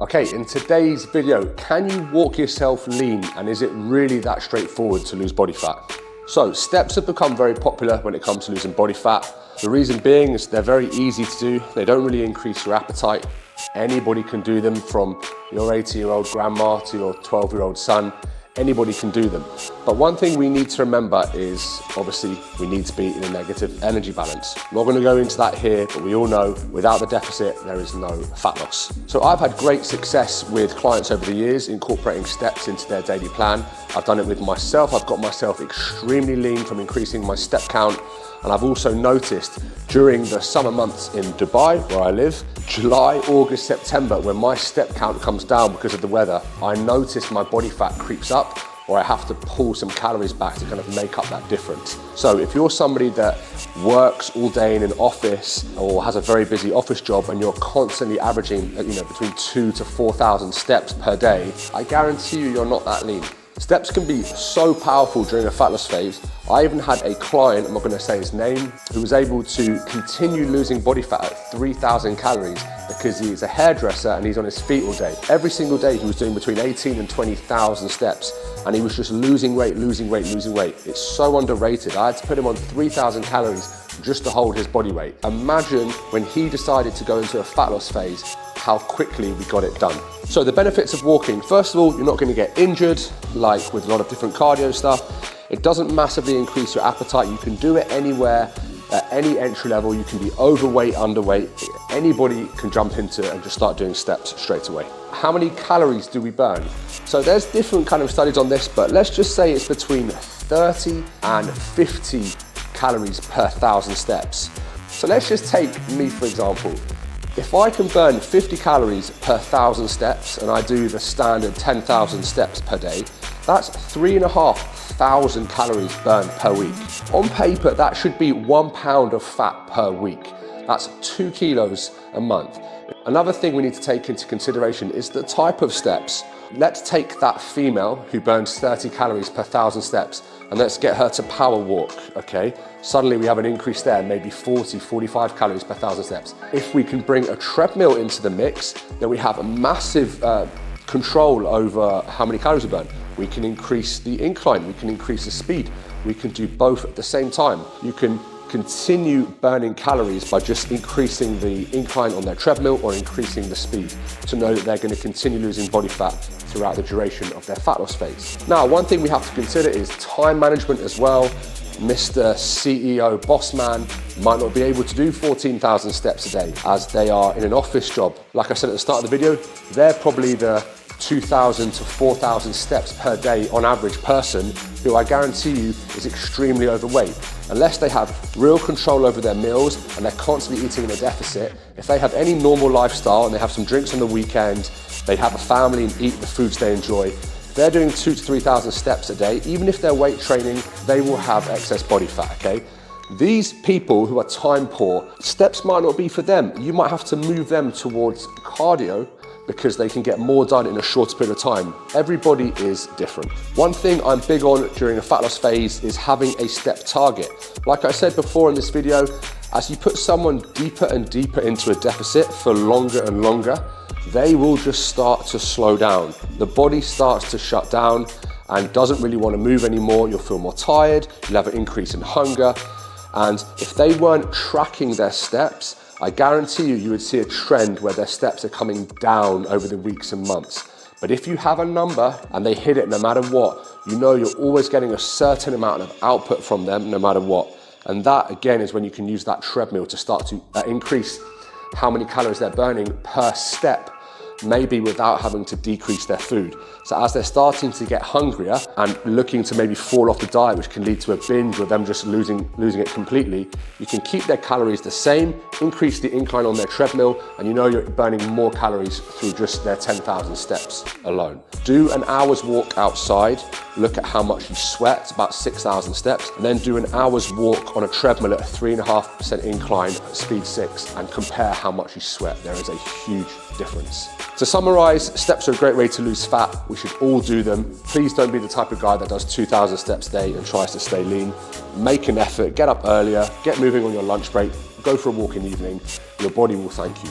Okay, in today's video, can you walk yourself lean, and is it really that straightforward to lose body fat? So steps have become very popular when it comes to losing body fat. The reason being is they're very easy to do. They don't really increase your appetite. Anybody can do them, from your 80-year-old grandma to your 12-year-old son. Anybody can do them. But one thing we need to remember is, obviously, we need to be in a negative energy balance. I'm not going to go into that here, but we all know without the deficit, there is no fat loss. So I've had great success with clients over the years incorporating steps into their daily plan. I've done it with myself. I've got myself extremely lean from increasing my step count. And I've also noticed during the summer months in Dubai, where I live, July, August, September, when my step count comes down because of the weather, I notice my body fat creeps up, or I have to pull some calories back to kind of make up that difference. So if you're somebody that works all day in an office or has a very busy office job and you're constantly averaging, between 2,000 to 4,000 steps per day, I guarantee you're not that lean. Steps can be so powerful during a fat loss phase. I even had a client, I'm not going to say his name, who was able to continue losing body fat at 3,000 calories because he's a hairdresser and he's on his feet all day. Every single day he was doing between 18 and 20,000 steps, and he was just losing weight, losing weight, losing weight. It's so underrated. I had to put him on 3,000 calories just to hold his body weight. Imagine when he decided to go into a fat loss phase, how quickly we got it done. So the benefits of walking, first of all, you're not going to get injured like with a lot of different cardio stuff. It doesn't massively increase your appetite. You can do it anywhere, at any entry level. You can be overweight, underweight. Anybody can jump into it and just start doing steps straight away. How many calories do we burn? So there's different kind of studies on this, but let's just say it's between 30 and 50 calories per 1,000 steps. So let's just take me, for example. If I can burn 50 calories per 1,000 steps and I do the standard 10,000 steps per day, that's 3,500 calories burned per week. On paper, that should be 1 pound of fat per week. That's 2 kilos a month. Another thing we need to take into consideration is the type of steps. Let's take that female who burns 30 calories per 1,000 steps and let's get her to power walk, okay? Suddenly we have an increase there, maybe 40, 45 calories per 1,000 steps. If we can bring a treadmill into the mix, then we have a massive control over how many calories we burn. We can increase the incline, we can increase the speed. We can do both at the same time. You can continue burning calories by just increasing the incline on their treadmill or increasing the speed to know that they're going to continue losing body fat throughout the duration of their fat loss phase. Now, one thing we have to consider is time management as well. Mr. CEO boss man might not be able to do 14,000 steps a day as they are in an office job. Like I said at the start of the video, they're probably the 2,000 to 4,000 steps per day on average person who I guarantee you is extremely overweight. Unless they have real control over their meals and they're constantly eating in a deficit, if they have any normal lifestyle and they have some drinks on the weekend, they have a family and eat the foods they enjoy, if they're doing 2,000 to 3,000 steps a day, even if they're weight training, they will have excess body fat, okay? These people who are time poor, steps might not be for them. You might have to move them towards cardio because they can get more done in a shorter period of time. Everybody is different. One thing I'm big on during a fat loss phase is having a step target. Like I said before in this video, as you put someone deeper and deeper into a deficit for longer and longer, they will just start to slow down. The body starts to shut down and doesn't really want to move anymore. You'll feel more tired, you'll have an increase in hunger. And if they weren't tracking their steps, I guarantee you would see a trend where their steps are coming down over the weeks and months. But if you have a number and they hit it no matter what, you know you're always getting a certain amount of output from them no matter what. And that, again, is when you can use that treadmill to start to increase how many calories they're burning per step, maybe without having to decrease their food. So as they're starting to get hungrier and looking to maybe fall off the diet, which can lead to a binge or them just losing it completely, you can keep their calories the same, increase the incline on their treadmill, and you know you're burning more calories through just their 10,000 steps alone. Do an hour's walk outside, look at how much you sweat, it's about 6,000 steps, and then do an hour's walk on a treadmill at a 3.5% incline at speed 6 and compare how much you sweat. There is a huge difference. To summarize, steps are a great way to lose fat. We should all do them. Please don't be the type of guy that does 2,000 steps a day and tries to stay lean. Make an effort, get up earlier, get moving on your lunch break, go for a walk in the evening. Your body will thank you.